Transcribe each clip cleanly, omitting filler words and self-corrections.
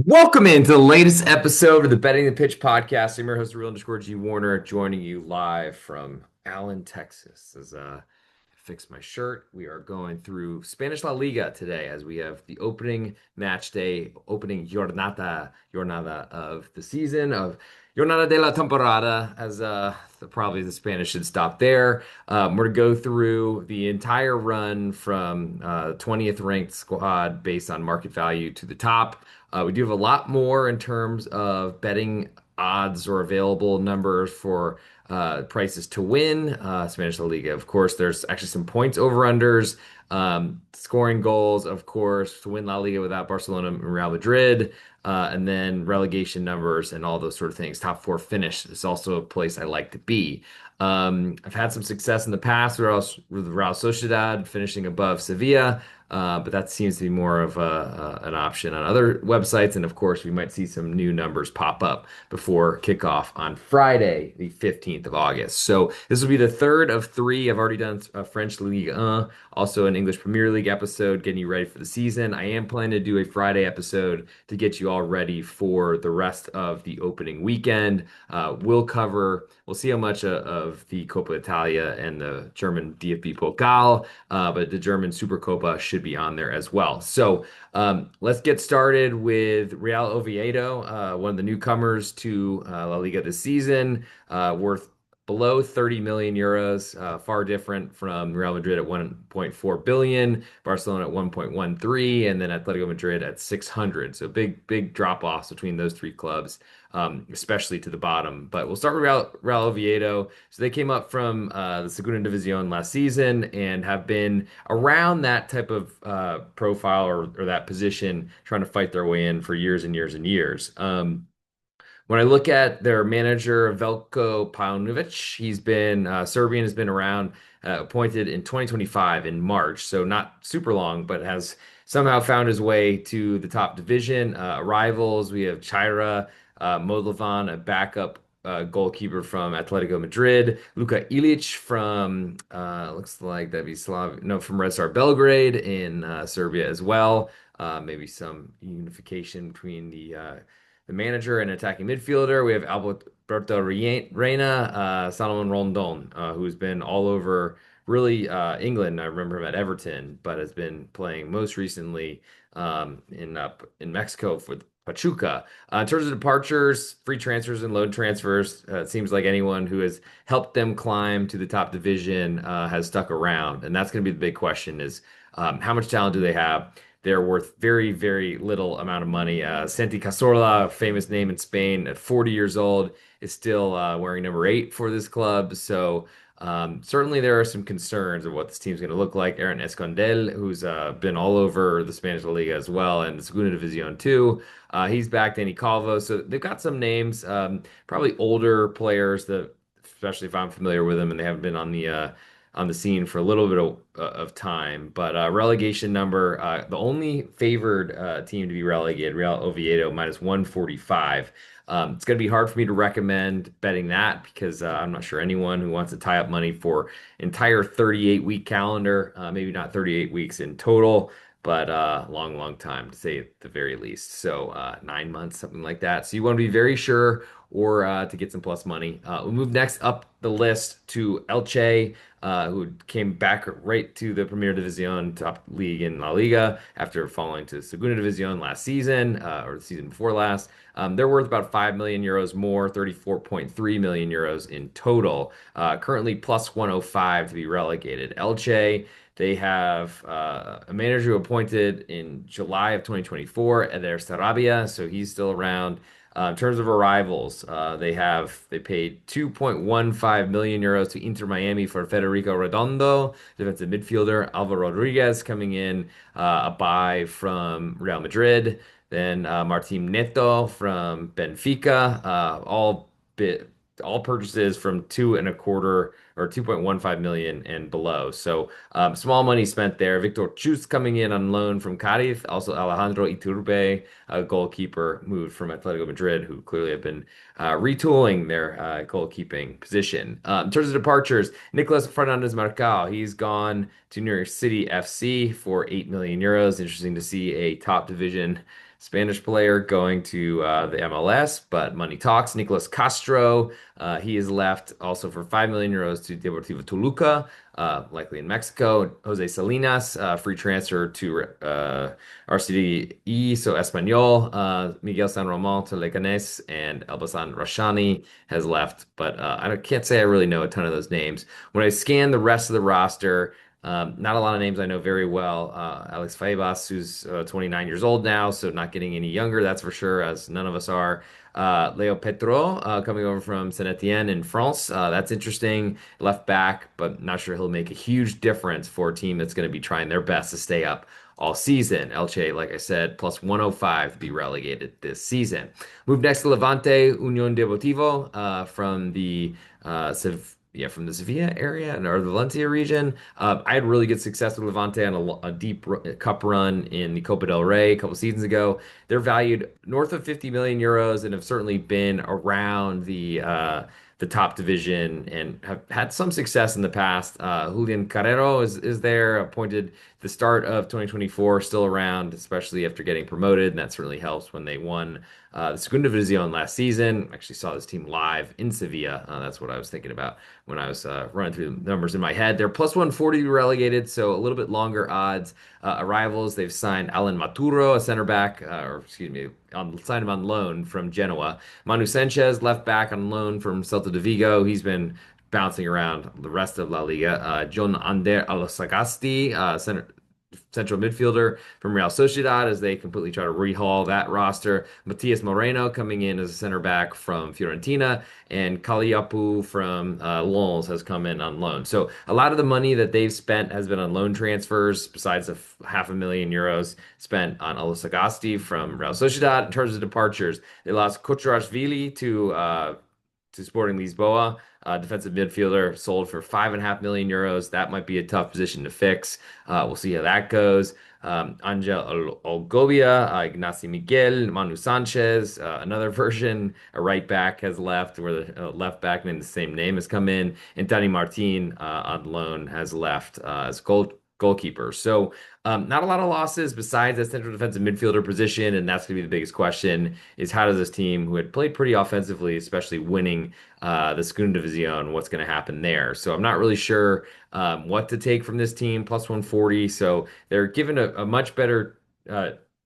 Welcome into the latest episode of the Betting the Pitch podcast. I'm your host, real underscore G Warner, joining you live from Allen, Texas. As I fix my shirt, we are going through Spanish La Liga today as we have the opening match day, opening jornada of the season of Jornada de la Temporada, as probably the Spanish should stop there. We're to go through the entire run from 20th ranked squad based on market value to the top. We do have a lot more in terms of betting odds or available numbers for prices to win Spanish La Liga. Of course, there's actually some points over-unders, scoring goals, of course, to win La Liga without Barcelona and Real Madrid, and then relegation numbers and all those sort of things. Top four finish is also a place I like to be. I've had some success in the past with Real Sociedad finishing above Sevilla. But that seems to be more of an option on other websites. And of course, we might see some new numbers pop up before kickoff on Friday, the 15th of August. So this will be the third of three. I've already done a French Ligue 1, also an English Premier League episode, getting you ready for the season. I am planning to do a Friday episode to get you all ready for the rest of the opening weekend. We'll see how much of the Coppa Italia and the German DFB Pokal, but the German Supercopa should be on there as well. So let's get started with Real Oviedo, one of the newcomers to La Liga this season, worth below 30 million euros, far different from Real Madrid at 1.4 billion, Barcelona at 1.13, and then Atletico Madrid at 600. So big drop offs between those three clubs, especially to the bottom. But we'll start with Real Oviedo. So they came up from the Segunda División last season and have been around that type of profile or that position, trying to fight their way in for years and years and years. When I look at their manager, Veljko Paunovic, he's been Serbian, has been around, appointed in 2025 in March, so not super long, but has somehow found his way to the top division. Rivals, we have Chaira Modlovan, a backup goalkeeper from Atletico Madrid, Luka Ilic from looks like that'd be from Red Star Belgrade in Serbia as well. Maybe some unification between the manager and attacking midfielder. We have Alberto Reina, Salomon Rondon, who's been all over really England. I remember him at Everton, but has been playing most recently in Mexico for Pachuca. In terms of departures, free transfers and loan transfers, it seems like anyone who has helped them climb to the top division has stuck around, and that's going to be the big question: is how much talent do they have? They're worth very, very little amount of money. Santi Cazorla, a famous name in Spain, at 40 years old, is still wearing number 8 for this club. So certainly there are some concerns of what this team's going to look like. Aaron Escondel, who's been all over the Spanish La Liga as well, and the Segunda División too. He's back, Danny Calvo. So they've got some names, probably older players that, especially if I'm familiar with them and they haven't been on the scene for a little bit of time. But relegation number, the only favored team to be relegated, Real Oviedo, minus 145. It's going to be hard for me to recommend betting that because I'm not sure anyone who wants to tie up money for entire 38-week calendar, maybe not 38 weeks in total, but long time to say at the very least. So 9 months, something like that. So you want to be very sure or to get some plus money. We'll move next up the list to Elche, who came back right to the Premier División top league in La Liga after falling to Segunda División last season, or the season before last. They're worth about 5 million euros more, 34.3 million euros in total. Currently plus 105 to be relegated. Elche, they have a manager who appointed in July of 2024, Eder Sarabia, so he's still around. In terms of arrivals, they paid 2.15 million euros to Inter Miami for Federico Redondo, defensive midfielder. Alvaro Rodriguez coming in, a buy from Real Madrid. Then Martin Neto from Benfica, all purchases from 2.25 or 2.15 million and below. So small money spent there. Victor Chus coming in on loan from Cadiz. Also Alejandro Iturbe, a goalkeeper, moved from Atletico Madrid, who clearly have been retooling their goalkeeping position. In terms of departures, Nicolas Fernandez Marcao, he's gone to New York City FC for 8 million euros. Interesting to see a top division Spanish player going to the MLS, but money talks. Nicolas Castro, he is left also for 5 million euros to Deportivo Toluca, likely in Mexico. Jose Salinas, free transfer to RCDE, so Espanyol. Miguel San Ramon to Leganés, and Elbasan Rashani has left, but can't say I really know a ton of those names. When I scan the rest of the roster, not a lot of names I know very well. Alex Faibas, who's 29 years old now, so not getting any younger, that's for sure, as none of us are. Leo Petro, coming over from Saint Etienne in France. That's interesting. Left back, but not sure he'll make a huge difference for a team that's going to be trying their best to stay up all season. Elche, like I said, plus 105 to be relegated this season. Move next to Levante Unión Deportivo from the from the Sevilla area or the Valencia region. I had really good success with Levante on a deep cup run in the Copa del Rey a couple seasons ago. They're valued north of 50 million euros and have certainly been around the top division and have had some success in the past. Julian Carrero is there, appointed the start of 2024, still around, especially after getting promoted, and that certainly helps when they won the Segunda División last season. Actually saw this team live in Sevilla. That's what I was thinking about when I was running through the numbers in my head. They're plus 140 to be relegated, so a little bit longer odds. Arrivals, they've signed Alan Maturo, a center back, or excuse me, signed him on loan from Genoa. Manu Sanchez, left back on loan from Celta de Vigo. He's been bouncing around the rest of La Liga. John Ander Alosagasti, central midfielder from Real Sociedad, as they completely try to rehaul that roster. Matias Moreno coming in as a center back from Fiorentina, and Kaliapu from Lens has come in on loan. So a lot of the money that they've spent has been on loan transfers, besides the half a million euros spent on Alosagasti from Real Sociedad. In terms of departures, they lost Kucharashvili to Sporting Lisboa. Defensive midfielder sold for 5.5 million euros. That might be a tough position to fix. We'll see how that goes. Angel Olgovia, Ignacio Miguel, Manu Sanchez, another version, a right back has left, where the left back named the same name has come in, and Danny Martin on loan has left as goalkeeper. So not a lot of losses besides that central defensive midfielder position, and that's going to be the biggest question: is how does this team, who had played pretty offensively, especially winning the Segunda División, what's going to happen there? So I'm not really sure what to take from this team. Plus 140, so they're given a much better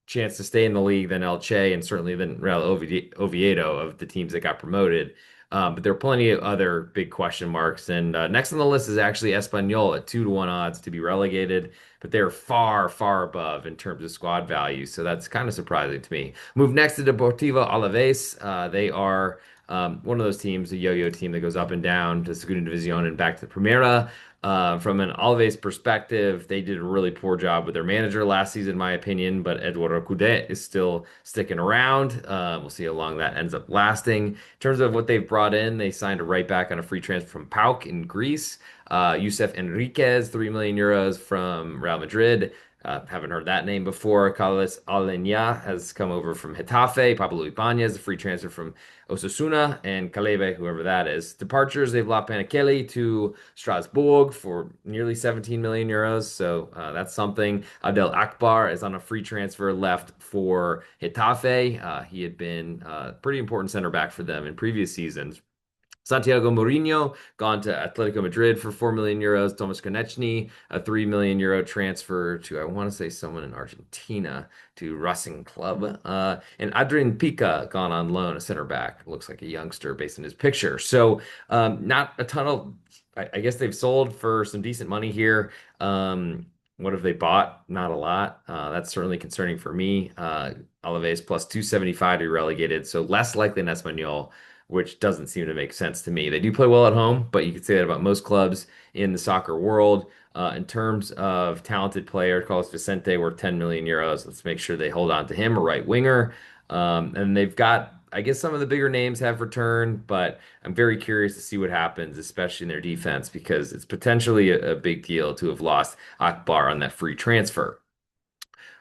chance to stay in the league than Elche and certainly than Real Oviedo of the teams that got promoted. But there are plenty of other big question marks. And next on the list is actually Espanyol at 2-1 odds to be relegated, but they're far, far above in terms of squad value. So that's kind of surprising to me. Move next to Deportivo Alaves. They are one of those teams, a yo-yo team that goes up and down to Segunda División and back to Primera. From an Alves perspective, they did a really poor job with their manager last season, in my opinion, but Eduardo Coudet is still sticking around. We'll see how long that ends up lasting. In terms of what they've brought in, they signed a right back on a free transfer from PAOK in Greece. Youssef Enriquez, 3 million euros from Real Madrid. Haven't heard that name before. Carlos Alenya has come over from Getafe. Pablo Ibanez, a free transfer from Osasuna, and Calebe, whoever that is. Departures, they've lost Panikele to Strasbourg for nearly 17 million euros. So that's something. Abdel Akbar is on a free transfer, left for Getafe. He had been a pretty important center back for them in previous seasons. Santiago Mourinho gone to Atletico Madrid for 4 million euros. Tomas Konechny, a 3 million euro transfer to, I want to say, someone in Argentina, to Racing Club. And Adrian Pica gone on loan, a center back. Looks like a youngster based on his picture. So not a ton of, I guess they've sold for some decent money here. What have they bought? Not a lot. That's certainly concerning for me. Alaves plus 275 to be relegated, so less likely than Espanyol, which doesn't seem to make sense to me. They do play well at home, but you could say that about most clubs in the soccer world. In terms of talented players, Carlos Vicente worth 10 million euros. Let's make sure they hold on to him, a right winger. And they've got, I guess some of the bigger names have returned, but I'm very curious to see what happens, especially in their defense, because it's potentially a big deal to have lost Akbar on that free transfer.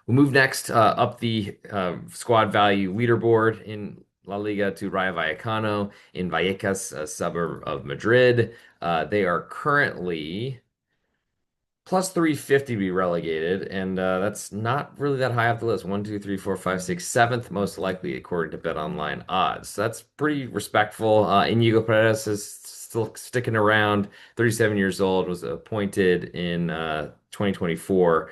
We'll move next up the squad value leaderboard in La Liga to Rayo Vallecano in Vallecas, a suburb of Madrid. They are currently plus 350 to be relegated, and that's not really that high off the list. One, two, three, four, five, six, seventh most likely according to Bet Online odds. So that's pretty respectful. Inigo Perez is still sticking around, 37 years old, was appointed in 2024,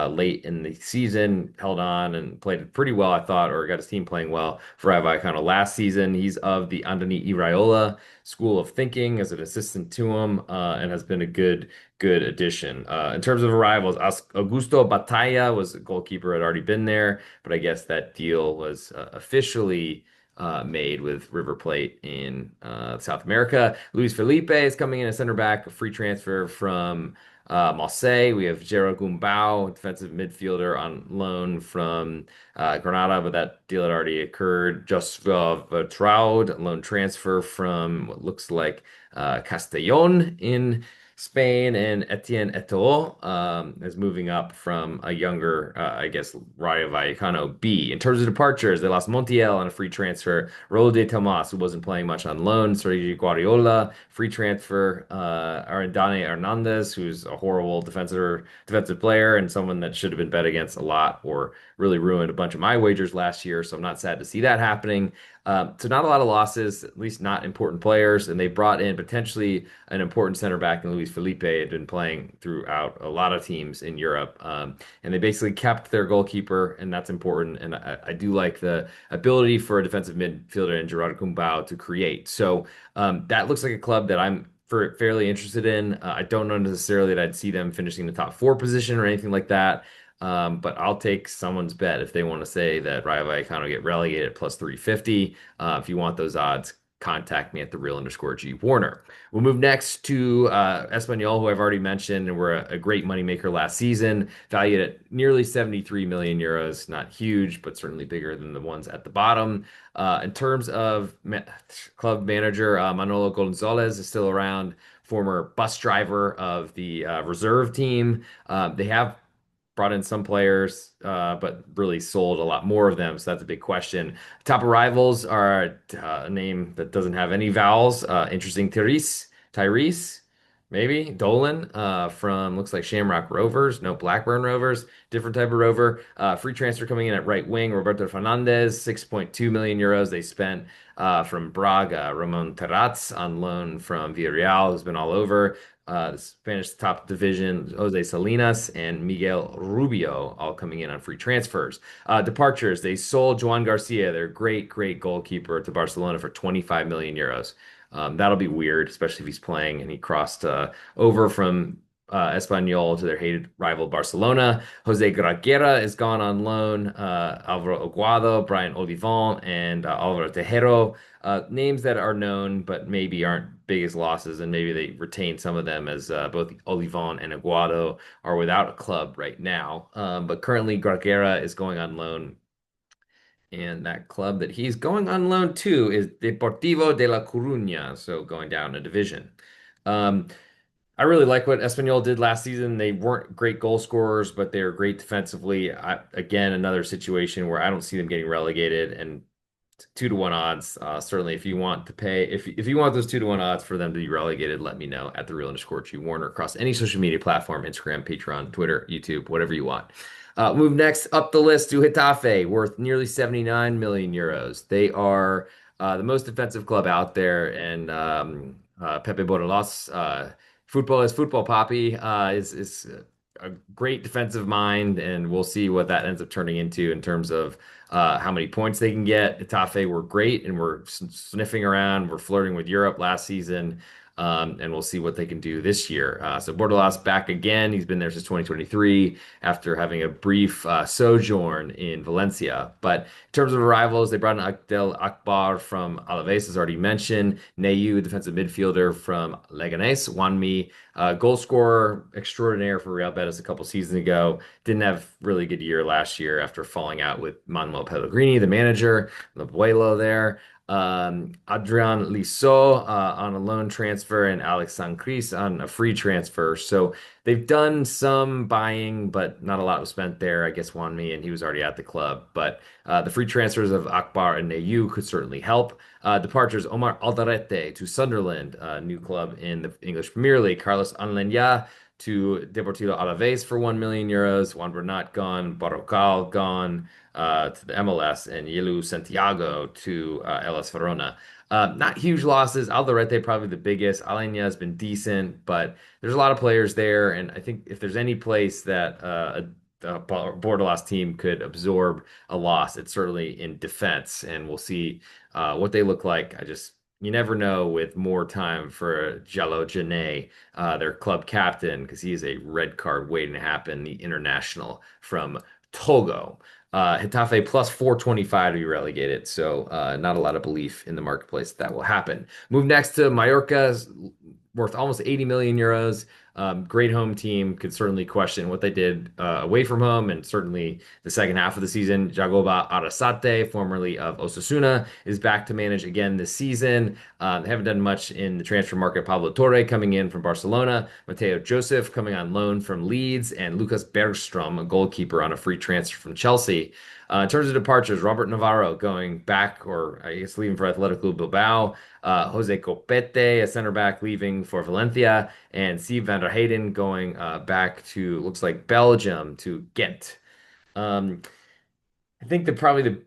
late in the season, held on and played pretty well, I thought, or got his team playing well for Rayo Vallecano last season. He's of the Andoni Iraola school of thinking as an assistant to him, and has been a good addition. In terms of arrivals, Augusto Batalla was a goalkeeper, had already been there, but I guess that deal was officially made with River Plate in South America. Luis Felipe is coming in as center back, a free transfer from Marseille. We have Gerard Gumbau, defensive midfielder on loan from Granada, but that deal had already occurred. Joshua Traud, loan transfer from what looks like Castellon in Spain, and Etienne Eto'o is moving up from a younger, I guess, Rayo Vallecano B. In terms of departures, they lost Montiel on a free transfer. Raul de Tomas, who wasn't playing much on loan. Sergio Guardiola, free transfer. Arendane Hernandez, who's a horrible defensive player and someone that should have been bet against a lot or really ruined a bunch of my wagers last year. So I'm not sad to see that happening. So not a lot of losses, at least not important players, and they brought in potentially an important center back in Luis Felipe, had been playing throughout a lot of teams in Europe, and they basically kept their goalkeeper, and that's important. And I do like the ability for a defensive midfielder in Gerard Gumbau to create. So that looks like a club that I'm fairly interested in. I don't know necessarily that I'd see them finishing the top four position or anything like that. But I'll take someone's bet if they want to say that Rayo Vallecano get relegated at plus 350. If you want those odds, contact me at the real_G Warner. We'll move next to Espanyol, who I've already mentioned, and were a great moneymaker last season, valued at nearly 73 million euros. Not huge, but certainly bigger than the ones at the bottom. In terms of club manager, Manolo Gonzalez is still around, former bus driver of the reserve team. They have brought in some players, but really sold a lot more of them. So that's a big question. Top arrivals are a name that doesn't have any vowels. Interesting, Tyrese, maybe Dolan from looks like Shamrock Rovers, no Blackburn Rovers, different type of rover. Free transfer coming in at right wing. Roberto Fernandez, 6.2 million euros they spent from Braga. Ramon Terraz on loan from Villarreal, who's been all over the Spanish top division. Jose Salinas and Miguel Rubio all coming in on free transfers. Departures, they sold Joan Garcia, their great goalkeeper, to Barcelona for 25 million euros. That'll be weird, especially if he's playing and he crossed over from Espanyol to their hated rival Barcelona. Jose Graguera is gone on loan. Alvaro Aguado, Brian Olivon, and Alvaro Tejero. Names that are known but maybe aren't biggest losses, and maybe they retain some of them as both Olivon and Aguado are without a club right now. But currently, Graguera is going on loan, and that club that he's going on loan to is Deportivo de La Coruña, so going down a division. I really like what Espanyol did last season. They weren't great goal scorers, but they were great defensively. Again, another situation where I don't see them getting relegated, and 2-to-1 odds. Certainly, if you want to pay, if you want those 2-to-1 odds for them to be relegated, let me know at the real_G Warner across any social media platform: Instagram, Patreon, Twitter, YouTube, whatever you want. Move next up the list to Getafe, worth nearly 79 million euros. They are the most defensive club out there, and Pepe Borolas, football is football. Poppy is a great defensive mind, and we'll see what that ends up turning into in terms of how many points they can get. Getafe were great and were sniffing around, were flirting with Europe last season. And we'll see what they can do this year. So Bordalas back again. He's been there since 2023 after having a brief sojourn in Valencia. But in terms of rivals, they brought in Abdel Akbar from Alaves, as already mentioned. Neyu, defensive midfielder from Leganés. Wanmi, goal scorer extraordinaire for Real Betis a couple seasons ago. Didn't have really good year last year after falling out with Manuel Pellegrini, the manager, the abuelo there. Adrian Liso on a loan transfer and Alex Sancris on a free transfer. So they've done some buying, but not a lot was spent there. I guess Wanmi, and he was already at the club. But the free transfers of Akbar and Neyu could certainly help. Departures Omar Alderete to Sunderland, new club in the English Premier League. Carlos Anlenya to Deportivo Alaves for 1 million euros. Juan Bernat gone. Barrocal gone to the MLS, and Yelu Santiago to LS Verona. Not huge losses. Alderete probably the biggest. Alenya has been decent, but there's a lot of players there, and I think if there's any place that a Bordeaux team could absorb a loss, it's certainly in defense, and we'll see what they look like. You never know with more time for Jallo Jane, their club captain, because he is a red card waiting to happen, the international from Togo. Getafe plus 425 to be relegated, so not a lot of belief in the marketplace that will happen. Move next to Mallorca, worth almost 80 million euros. Great home team. Could certainly question what they did away from home, and certainly the second half of the season. Jagoba Arasate, formerly of Osasuna, is back to manage again this season. They haven't done much in the transfer market. Pablo Torre coming in from Barcelona, Mateo Joseph coming on loan from Leeds, and Lucas Bergstrom, a goalkeeper, on a free transfer from Chelsea. In terms of departures, Robert Navarro going back, or I guess leaving for Athletic Club Bilbao. Jose Copete, a center back, leaving for Valencia, and Steve van der Hayden going back to, looks like, Belgium, to Ghent. Um, I think that probably the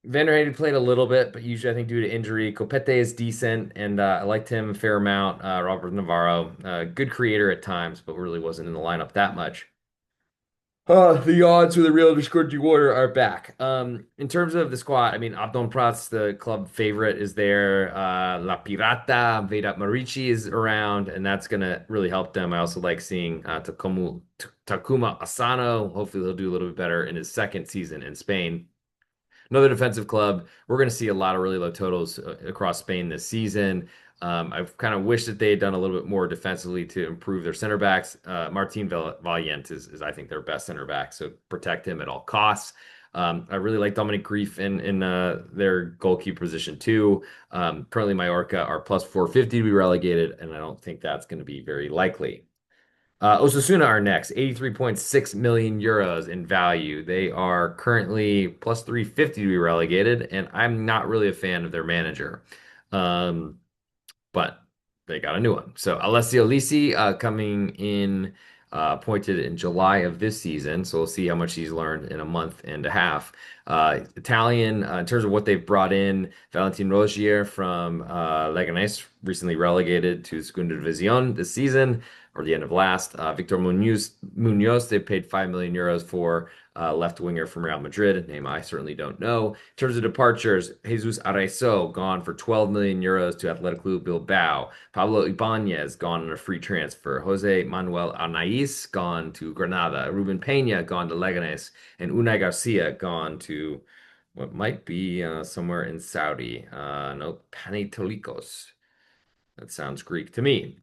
Van der Hayden played a little bit, but usually I think due to injury. Copete is decent, and I liked him a fair amount. Robert Navarro, good creator at times, but really wasn't in the lineup that much. The odds for the Real Discordia Warrior are back. In terms of the squad, I mean, Abdon Prats, the club favorite, is there. La Pirata, Vedat Marici is around, and that's going to really help them. I also like seeing Takuma Asano. Hopefully, he'll do a little bit better in his second season in Spain. Another defensive club. We're going to see a lot of really low totals across Spain this season. I've kind of wished that they had done a little bit more defensively to improve their center backs. Martin Valiant is, I think, their best center back, so protect him at all costs. I really like Dominic Grief in their goalkeeper position too. Currently, Mallorca are plus 450 to be relegated, and I don't think that's going to be very likely. Osasuna are next, 83.6 million euros in value. They are currently plus 350 to be relegated, and I'm not really a fan of their manager. Um, but they got a new one. So Alessio Lisi coming in, appointed in July of this season. So we'll see how much he's learned in a month and a half. Italian, in terms of what they've brought in, Valentin Rogier from Leganés, recently relegated to Segunda División this season, or the end of last. Victor Munoz, they paid 5 million euros for, left winger from Real Madrid, a name I certainly don't know. In terms of departures, Jesus Araizo gone for 12 million euros to Athletic Club Bilbao. Pablo Ibanez gone on a free transfer. Jose Manuel Anais gone to Granada. Ruben Peña gone to Leganés, and Unai Garcia gone to what might be somewhere in Saudi. No, Panetolikos. That sounds Greek to me.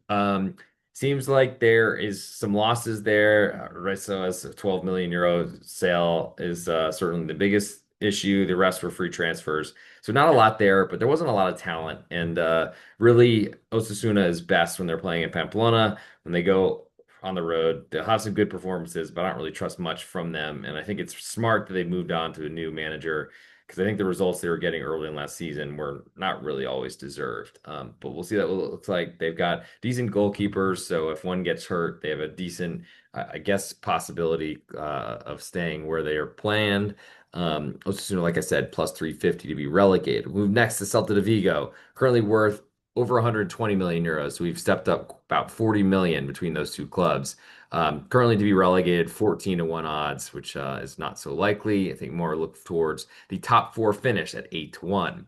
Seems like there is some losses there. Rezo's 12 million euro sale is certainly the biggest issue. The rest were free transfers. So not a lot there, but there wasn't a lot of talent. And really, Osasuna is best when they're playing in Pamplona. When they go on the road, they'll have some good performances, but I don't really trust much from them. And I think it's smart that they moved on to a new manager, because I think the results they were getting early in last season were not really always deserved. But we'll see that what it looks like. They've got decent goalkeepers, so if one gets hurt, they have a decent, I guess, possibility of staying where they are planned. Osasuna, like I said, plus 350 to be relegated. Move next to Celta de Vigo, currently worth over 120 million euros. So we've stepped up about 40 million between those two clubs. Currently to be relegated 14 to 1 odds, which is not so likely. I think more look towards the top four finish at 8 to 1.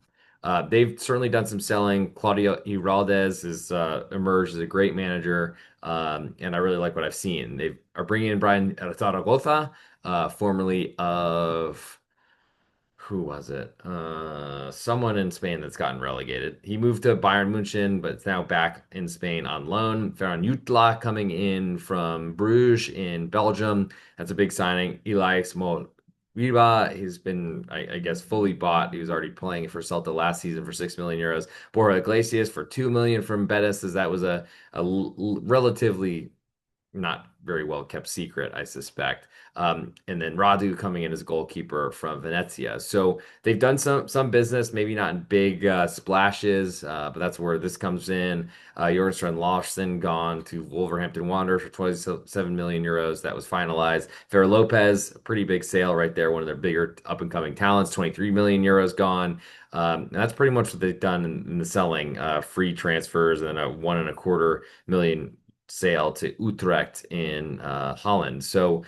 They've certainly done some selling. Claudio Hiraldes has emerged as a great manager, and I really like what I've seen. They are bringing in Brian Zaragoza, formerly of who was it? Someone in Spain that's gotten relegated. He moved to Bayern Munchen, but it's now back in Spain on loan. Ferran Jutla coming in from Bruges in Belgium. That's a big signing. Elias Moriba, he's been, I guess, fully bought. He was already playing for Celta last season for 6 million euros. Borja Iglesias for 2 million from Betis, as that was a relatively not very well kept secret, I suspect. And then Radu coming in as goalkeeper from Venezia. So they've done some business, maybe not in big splashes, but that's where this comes in. Jorgensen Larsen gone to Wolverhampton Wanderers for 27 million euros. That was finalized. Fer Lopez, a pretty big sale right there. One of their bigger up and coming talents, 23 million euros gone. And that's pretty much what they've done in the selling, free transfers and a 1.25 million sale to Utrecht in Holland. So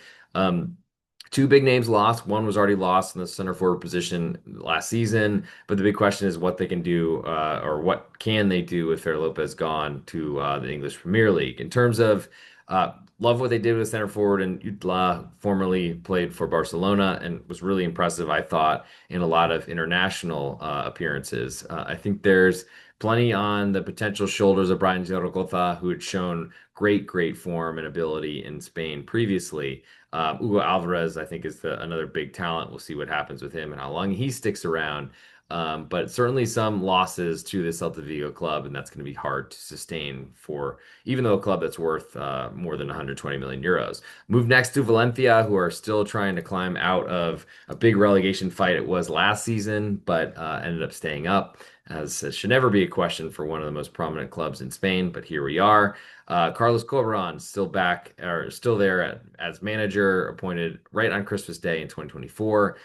two big names lost. One was already lost in the center forward position last season, but the big question is what they can do or what can they do with Fer Lopez gone to the English Premier League. In terms of love what they did with center forward, and Utla formerly played for Barcelona and was really impressive, I thought, in a lot of international appearances. I think there's plenty on the potential shoulders of Brian Zaragoza, who had shown great form and ability in Spain previously. Hugo Alvarez, I think, is another big talent. We'll see what happens with him and how long he sticks around. But certainly some losses to the Celta Vigo club, and that's going to be hard to sustain for even though a club that's worth more than 120 million euros. Move next to Valencia, who are still trying to climb out of a big relegation fight it was last season, but ended up staying up, as should never be a question for one of the most prominent clubs in Spain. But here we are. Carlos Corberan still back or still there as manager, appointed right on Christmas Day in 2024.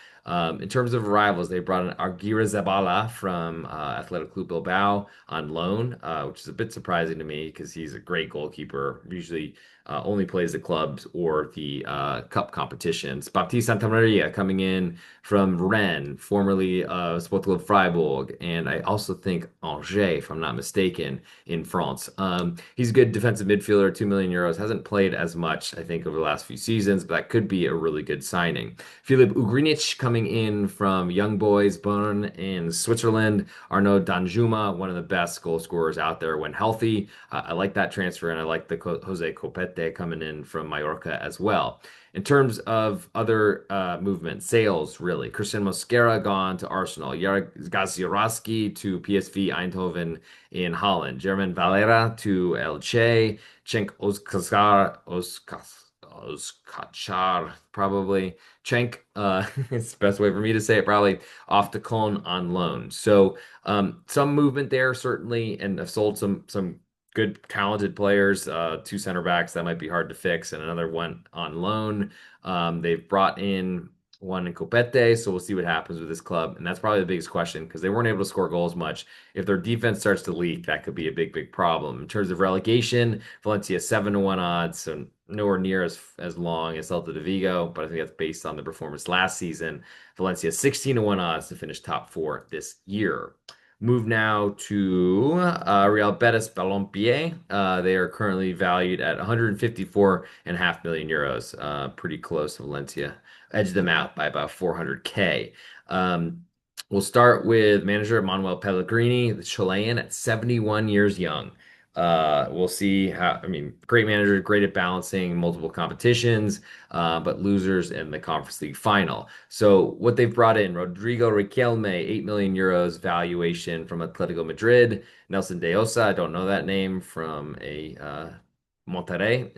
In terms of rivals, they brought in Aguirre Zabala from Athletic Club Bilbao on loan, which is a bit surprising to me because he's a great goalkeeper. Usually only plays the clubs or the cup competitions. Baptiste Santamaria coming in from Rennes, formerly Sport Club Freiburg, and I also think Angers, if I'm not mistaken, in France. He's a good defensive midfielder, 2 million euros. Hasn't played as much, I think, over the last few seasons, but that could be a really good signing. Filip Ugrinic coming in from Young Boys Bern in Switzerland. Arnaud Danjuma, one of the best goal scorers out there when healthy. I like that transfer, and I like the Jose Copete coming in from Mallorca as well. In terms of other movement, sales really. Christian Mosquera gone to Arsenal. Jarek Gazierowski to PSV Eindhoven in Holland. German Valera to Elche. Cenk Oskachar, probably. Cenk, it's the best way for me to say it, probably off to Cologne on loan. So some movement there, certainly, and have sold some good talented players, two center backs that might be hard to fix, and another one on loan. They've brought in one in Copete, so we'll see what happens with this club. And that's probably the biggest question because they weren't able to score goals much. If their defense starts to leak, that could be a big problem. In terms of relegation, Valencia 7-1 odds, so nowhere near as long as Celta de Vigo, but I think that's based on the performance last season. Valencia 16-1 odds to finish top four this year. Move now to Real Betis Balompié. They are currently valued at 154.5 million euros. Pretty close. Valencia edged them out by about 400K. We'll start with manager Manuel Pellegrini, the Chilean, at 71 years young. We'll see how, I mean, great manager, great at balancing multiple competitions, but losers in the Conference League final. So what they've brought in, Rodrigo Riquelme, 8 million euros valuation from Atletico Madrid. Nelson De Osa, I don't know that name, from a Monterrey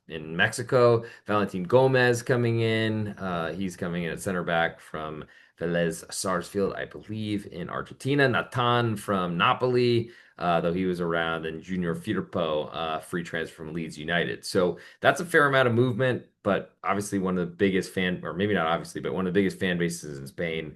in Mexico. Valentin Gomez coming in. He's coming in at center back from Vélez Sarsfield, I believe, in Argentina. Natan from Napoli, though he was around, and Junior Firpo, free transfer from Leeds United. So that's a fair amount of movement, but obviously one of the biggest fan, or maybe not obviously, but one of the biggest fan bases in Spain.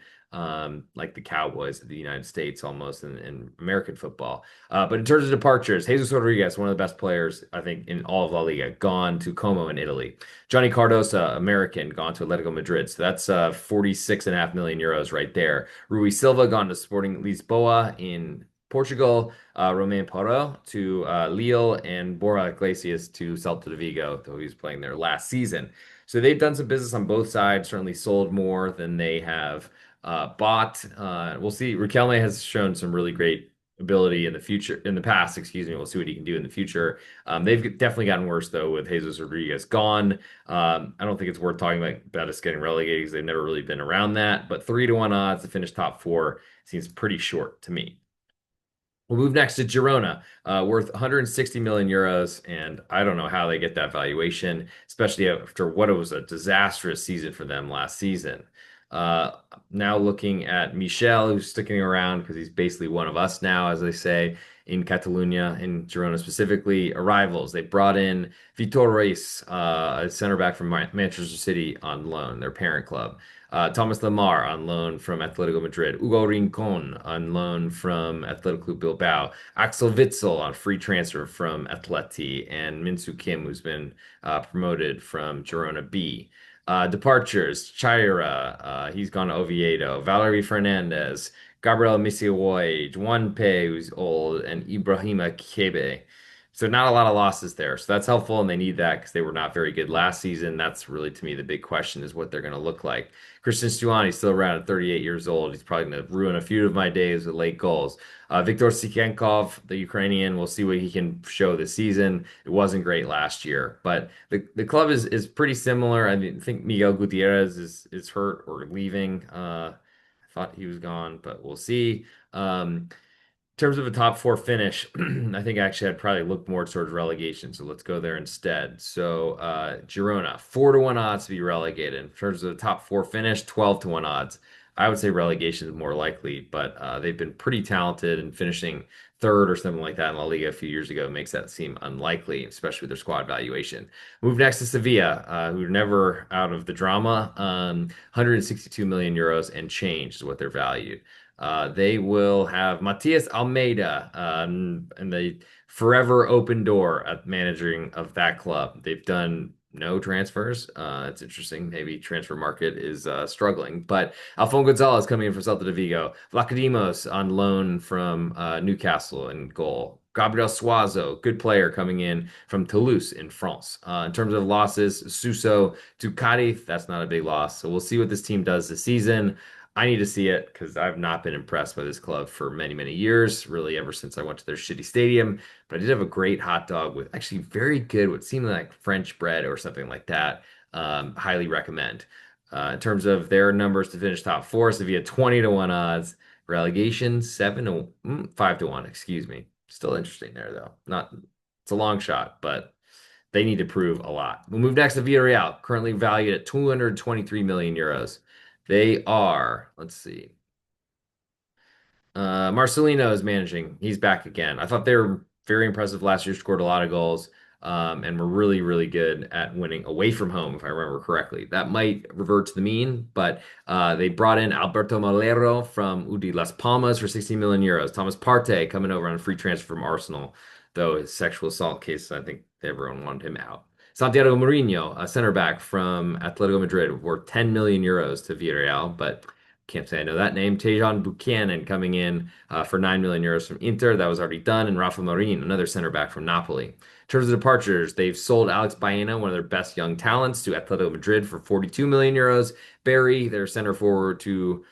like the Cowboys of the United States almost in American football. But in terms of departures, Jesus Rodriguez, one of the best players, I think, in all of La Liga, gone to Como in Italy. Johnny Cardosa, American, gone to Atletico Madrid. So that's 46.5 million euros right there. Rui Silva gone to Sporting Lisboa in Portugal. Romain Perraud to Lille, and Borja Iglesias to Celta de Vigo, though he was playing there last season. So they've done some business on both sides, certainly sold more than they have bought. We'll see. Riquelme has shown some really great ability in the future, in the past, excuse me. We'll see what he can do in the future. They've definitely gotten worse though with Jesus Rodriguez gone. I don't think it's worth talking about Betis getting relegated because they've never really been around that. But 3-1 odds to finish top four seems pretty short to me. We'll move next to Girona, worth 160 million euros, and I don't know how they get that valuation, especially after what it was a disastrous season for them last season. Uh, Now looking at Michel, who's sticking around because he's basically one of us now, as they say in Catalonia, in Girona specifically. Arrivals, they brought in Vitor Reis, a center back from Manchester City on loan, their parent club. Thomas Lemar on loan from Atletico Madrid. Hugo Rincon on loan from Athletic Club Bilbao. Axel Witsel on free transfer from Atleti. And Minsu Kim, who's been promoted from Girona B. Departures, Chaira, he's gone to Oviedo. Valerie Fernandez, Gabriel Misiwoy, Juan Pe, who's old, and Ibrahima Kebe. So not a lot of losses there. So that's helpful, and they need that because they were not very good last season. That's really, to me, the big question is what they're going to look like. Christian Stuani's still around at 38 years old. He's probably going to ruin a few of my days with late goals. Viktor Sikenkov, the Ukrainian, we'll see what he can show this season. It wasn't great last year, but the club is pretty similar. I mean, I think Miguel Gutierrez is hurt or leaving. I thought he was gone, but we'll see. In terms of a top four finish, I think actually I'd probably look more towards relegation. So let's go there instead. So Girona, 4-1 odds to be relegated. In terms of the top four finish, 12-1 odds. I would say relegation is more likely, but they've been pretty talented and finishing third or something like that in La Liga a few years ago makes that seem unlikely, especially with their squad valuation. Move next to Sevilla, who are never out of the drama. 162 million euros and change is what they're valued. They will have Matias Almeida, and the forever open door at managing of that club. They've done no transfers. It's interesting. Maybe transfer market is struggling, but Alphonso Gonzalez coming in for Celta de Vigo. Vlachodimos on loan from Newcastle in goal. Gabriel Suazo, good player coming in from Toulouse in France. In terms of losses, Suso to Cadiz, that's not a big loss. So we'll see what this team does this season. I need to see it because I've not been impressed by this club for many, many years, really ever since I went to their shitty stadium. But I did have a great hot dog with actually very good, what seemed like French bread or something like that. Highly recommend. In terms of their numbers to finish top four, Sevilla 20-1 odds, relegation 5-1, excuse me. Still interesting there though. Not It's a long shot, but they need to prove a lot. We'll move next to Villarreal, currently valued at 223 million euros. They are, let's see. Marcelino is managing. He's back again. I thought they were very impressive last year, scored a lot of goals, and were really, really good at winning away from home, if I remember correctly. That might revert to the mean, but they brought in Alberto Malero from UD Las Palmas for 60 million euros. Thomas Partey coming over on a free transfer from Arsenal, though his sexual assault case, I think everyone wanted him out. Santiago Mourinho, a center back from Atletico Madrid, worth 10 million euros to Villarreal, but can't say I know that name. Tejan Buchanan coming in for 9 million euros from Inter. That was already done. And Rafa Marin, another center back from Napoli. In terms of departures, they've sold Alex Baena, one of their best young talents, to Atletico Madrid for 42 million euros. Barry, their center forward, to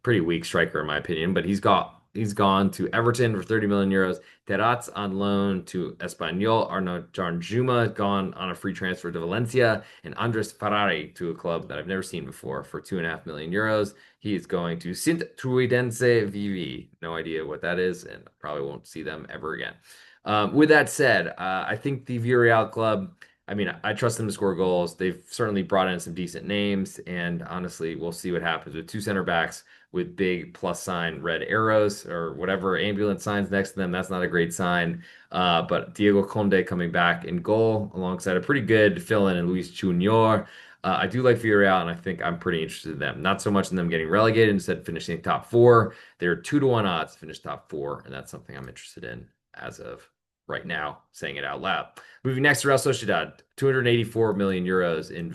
pretty weak striker in my opinion, but he's gone to Everton for 30 million euros. Terats on loan to Espanyol. Arnaud Janjuma gone on a free transfer to Valencia. And Andres Ferrari to a club that I've never seen before for 2.5 million euros. He is going to Sint Truidense Vivi. No idea what that is, and probably won't see them ever again. With that said, I think the Villarreal club, I mean, I trust them to score goals. They've certainly brought in some decent names, and honestly, we'll see what happens with two center backs with big plus sign red arrows or whatever ambulance signs next to them. That's not a great sign. But Diego Conde coming back in goal alongside a pretty good fill-in Luis Junior. I do like Villarreal, and I think I'm pretty interested in them. Not so much in them getting relegated, instead finishing top four. They're 2-1 odds to finish top four, and that's something I'm interested in as of right now, saying it out loud. Moving next to Real Sociedad, 284 million euros in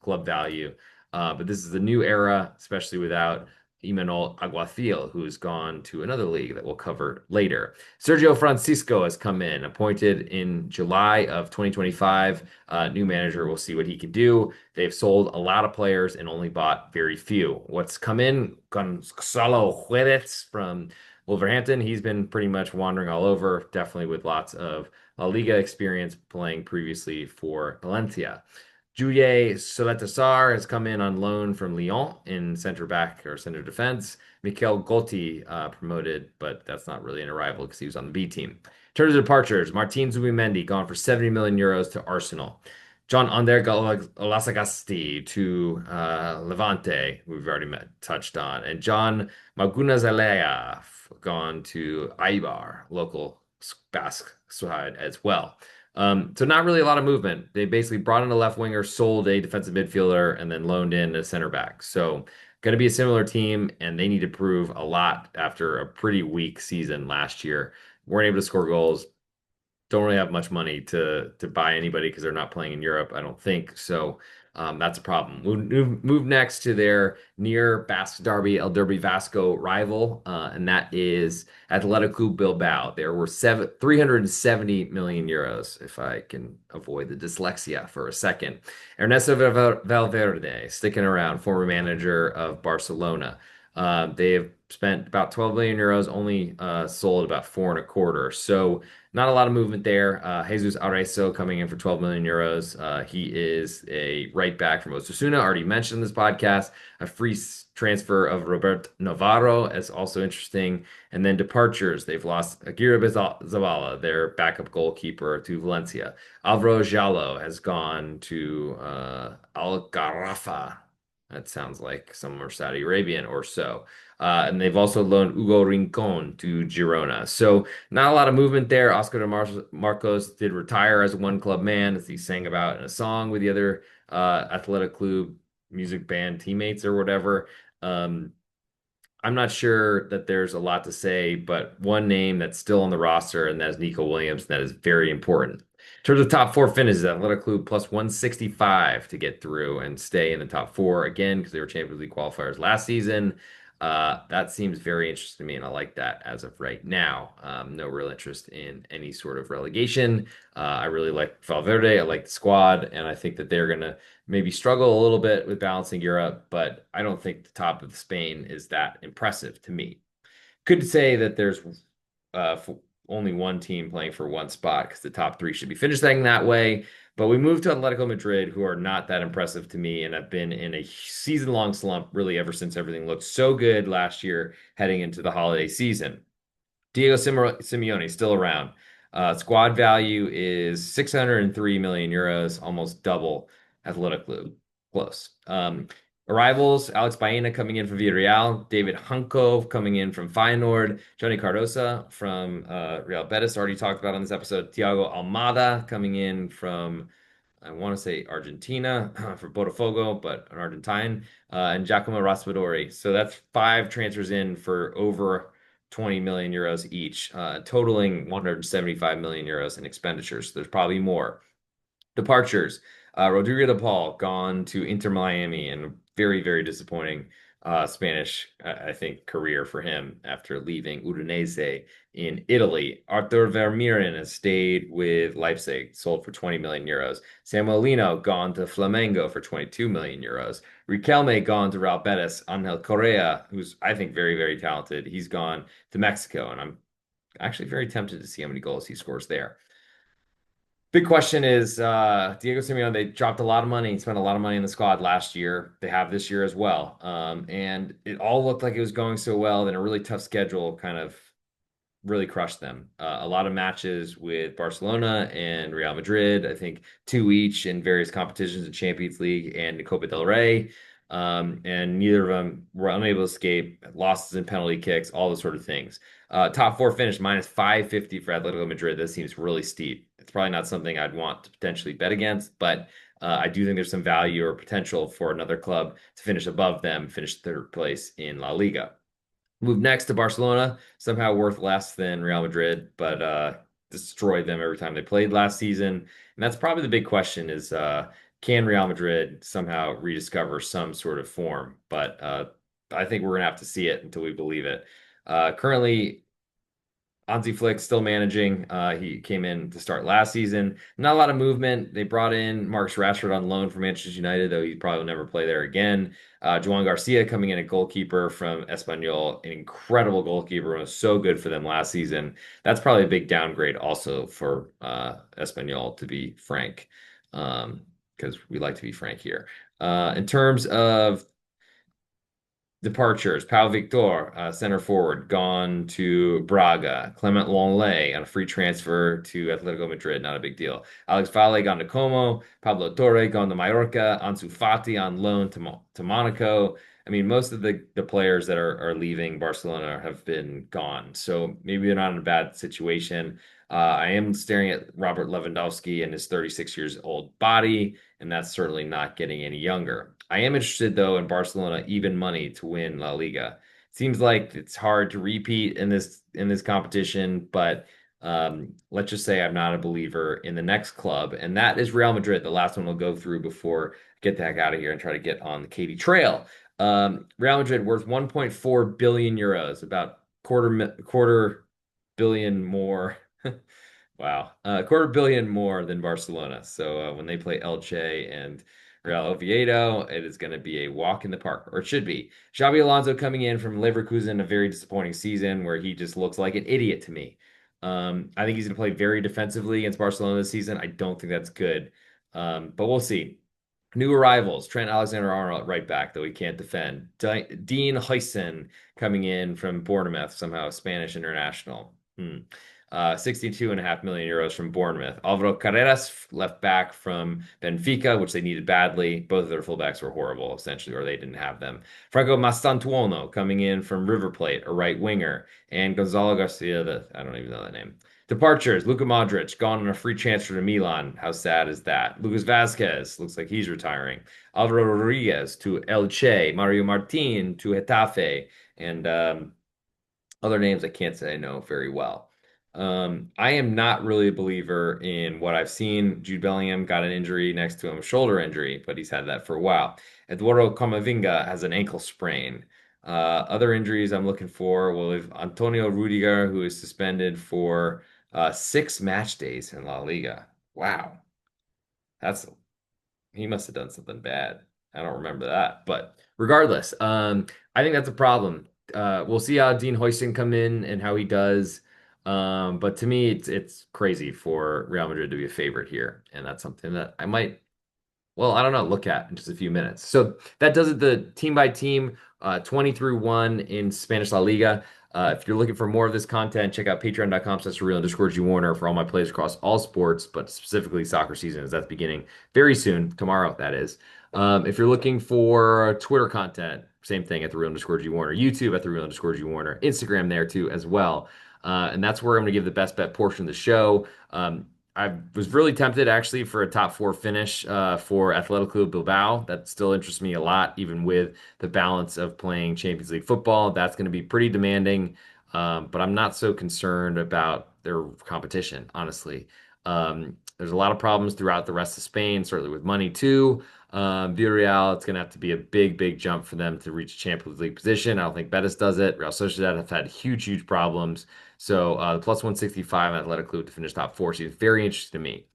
club value. But this is a new era, especially without Imanol Alguacil, who's gone to another league that we'll cover later. Sergio Francisco has come in, appointed in July of 2025. New manager, we'll see what he can do. They've sold a lot of players and only bought very few. What's come in? Gonzalo Juarez from Wolverhampton. He's been pretty much wandering all over, definitely with lots of La Liga experience playing previously for Valencia. Juliet Soletassar has come in on loan from Lyon in center back or center defense. Mikel Gotti promoted, but that's not really an arrival because he was on the B team. In terms of departures, Martin Zubimendi gone for 70 million euros to Arsenal. John Ander Lasagasti to Levante, we've already touched on. And John Magunazalea gone to Eibar, local Basque side as well. So not really a lot of movement. They basically brought in a left winger, sold a defensive midfielder, and then loaned in a center back. So going to be a similar team, and they need to prove a lot after a pretty weak season last year. Weren't able to score goals. Don't really have much money to buy anybody because they're not playing in Europe, I don't think. So that's a problem. Move next to their near Basque Derby, El Derby Vasco rival, and that is Athletic Club Bilbao. There were 370 million euros, if I can avoid the dyslexia for a second. Ernesto Valverde, sticking around, former manager of Barcelona. They have spent about 12 million euros, only sold about four and a quarter. So not a lot of movement there. Jesus Araizo coming in for 12 million euros. He is a right back from Osasuna, already mentioned in this podcast. A free transfer of Robert Navarro is also interesting. And then departures. They've lost Aguirre Zabala, their backup goalkeeper, to Valencia. Alvaro Jallo has gone to Al Garrafa. That sounds like somewhere Saudi Arabian or so. And they've also loaned Hugo Rincon to Girona. So not a lot of movement there. Oscar de Marcos did retire as a one club man, as he sang about in a song with the other Athletic Club music band teammates or whatever. Um, I'm not sure that there's a lot to say, but one name that's still on the roster, and that is Nico Williams. That is very important. In terms of top four finishes, Athletic Club plus 165 to get through and stay in the top four again because they were Champions League qualifiers last season. That seems very interesting to me, and I like that as of right now. No real interest in any sort of relegation. I really like Valverde. I like the squad, and I think that they're going to maybe struggle a little bit with balancing Europe, but I don't think the top of Spain is that impressive to me. Could say that there's only one team playing for one spot because the top three should be finishing that way. But we moved to Atletico Madrid, who are not that impressive to me and have been in a season-long slump really ever since everything looked so good last year heading into the holiday season. Diego Simeone still around. Squad value is 603 million euros, almost double Athletic Club. Close. Arrivals, Alex Baena coming in from Villarreal, David Hunko coming in from Feyenoord, Johnny Cardosa from Real Betis, already talked about on this episode, Thiago Almada coming in from, I want to say Argentina for Botafogo, but an Argentine, and Giacomo Raspadori. So that's five transfers in for over 20 million euros each, totaling 175 million euros in expenditures. There's probably more. Departures. Rodrigo de Paul gone to Inter Miami, and very, very disappointing Spanish, I think, career for him after leaving Udinese in Italy. Arthur Vermeeren has stayed with Leipzig, sold for 20 million euros. Samuel Lino gone to Flamengo for 22 million euros. Riquelme gone to Real Betis. Angel Correa, who's I think very, very talented, he's gone to Mexico, and I'm actually very tempted to see how many goals he scores there. Big question is Diego Simeone. They dropped a lot of money, spent a lot of money in the squad last year. They have this year as well. And it all looked like it was going so well. Then a really tough schedule kind of really crushed them. A lot of matches with Barcelona and Real Madrid, I think two each in various competitions in Champions League and the Copa del Rey. And neither of them were unable to escape, losses and penalty kicks, all those sort of things. Top four finish minus 550 for Atletico Madrid. This seems really steep. It's probably not something I'd want to potentially bet against, but I do think there's some value or potential for another club to finish above them, finish third place in La Liga. Move next to Barcelona, somehow worth less than Real Madrid, but destroyed them every time they played last season. And that's probably the big question is can Real Madrid somehow rediscover some sort of form? But I think we're gonna have to see it until we believe it. Currently, Hansi Flick still managing. He came in to start last season. Not a lot of movement. They brought in Marcus Rashford on loan from Manchester United, though he probably will never play there again. Joan Garcia coming in a goalkeeper from Espanyol, an incredible goalkeeper, was so good for them last season. That's probably a big downgrade also for Espanyol, to be frank, because we like to be frank here. In terms of departures: Pau Victor, center forward, gone to Braga. Clement Longley on a free transfer to Atletico Madrid, not a big deal. Alex Valle gone to Como. Pablo Torre gone to Mallorca. Ansu Fati on loan to Monaco. I mean, most of the players that are leaving Barcelona have been gone. So maybe they're not in a bad situation. I am staring at Robert Lewandowski and his 36 years old body, and that's certainly not getting any younger. I am interested though in Barcelona even money to win La Liga. Seems like it's hard to repeat in this competition, but let's just say I'm not a believer in the next club, and that is Real Madrid. The last one we'll go through before I get the heck out of here and try to get on the Katy Trail. Real Madrid worth 1.4 billion euros, about quarter billion more. Wow. A quarter billion more than Barcelona. So when they play Elche and Real Oviedo, it is going to be a walk in the park, or it should be. Xabi Alonso coming in from Leverkusen, a very disappointing season where he just looks like an idiot to me. I think he's going to play very defensively against Barcelona this season. I don't think that's good, but we'll see. New arrivals: Trent Alexander-Arnold at right back, though he can't defend. Dean Huijsen coming in from Bournemouth, somehow a Spanish international. 62.5 million euros from Bournemouth. Alvaro Carreras, left back from Benfica, which they needed badly. Both of their fullbacks were horrible, essentially, or they didn't have them. Franco Mastantuono coming in from River Plate, a right winger. And Gonzalo Garcia, I don't even know that name. Departures: Luka Modric, gone on a free transfer to Milan. How sad is that? Lucas Vazquez, looks like he's retiring. Alvaro Rodriguez to Elche. Mario Martin to Getafe. And other names I can't say I know very well. I am not really a believer in what I've seen. Jude Bellingham got an injury next to him, a shoulder injury, but he's had that for a while. Eduardo Camavinga has an ankle sprain. Other injuries I'm looking for, well, if Antonio Rudiger, who is suspended for 6 match days in La Liga. Wow, that's he must have done something bad. I don't remember that, but regardless, I think that's a problem. We'll see how Dean Hoyson come in and how he does. But to me, it's crazy for Real Madrid to be a favorite here, and that's something that I might, well, I don't know, look at in just a few minutes. So that does it, the team by team, 20 through 1 in Spanish La Liga. If you're looking for more of this content, check out patreon.com/real_G Warner for all my plays across all sports, but specifically soccer season, as that's beginning very soon, tomorrow, that is. If you're looking for Twitter content, same thing at @the_Real_G Warner, YouTube at @the_Real_G Warner, Instagram there too as well. And that's where I'm going to give the best bet portion of the show. I was really tempted actually for a top four finish for Athletic Bilbao. That still interests me a lot, even with the balance of playing Champions League football. That's going to be pretty demanding, but I'm not so concerned about their competition, honestly. There's a lot of problems throughout the rest of Spain, certainly with money too. Villarreal, it's going to have to be a big, big jump for them to reach Champions League position. I don't think Betis does it. Real Sociedad have had huge, huge problems. So the plus 165 Athletic Club to finish top four seems very interesting to me.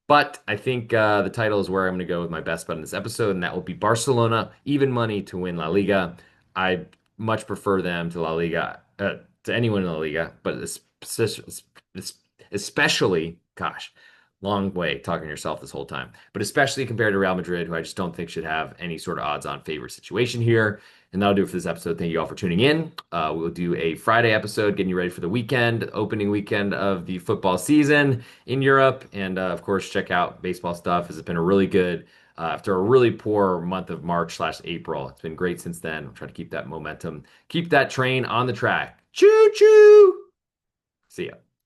But I think the title is where I'm going to go with my best bet in this episode, and that will be Barcelona, even money to win La Liga. I much prefer them to La Liga, to anyone in La Liga, but especially, gosh, long way talking to yourself this whole time, but especially compared to Real Madrid, who I just don't think should have any sort of odds-on favorite situation here. And that'll do it for this episode. Thank you all for tuning in. We'll do a Friday episode, getting you ready for the weekend, opening weekend of the football season in Europe. And of course, check out baseball stuff. It's been a really good, after a really poor month of March/April. It's been great since then. I'll try to keep that momentum, keep that train on the track. Choo choo. See ya.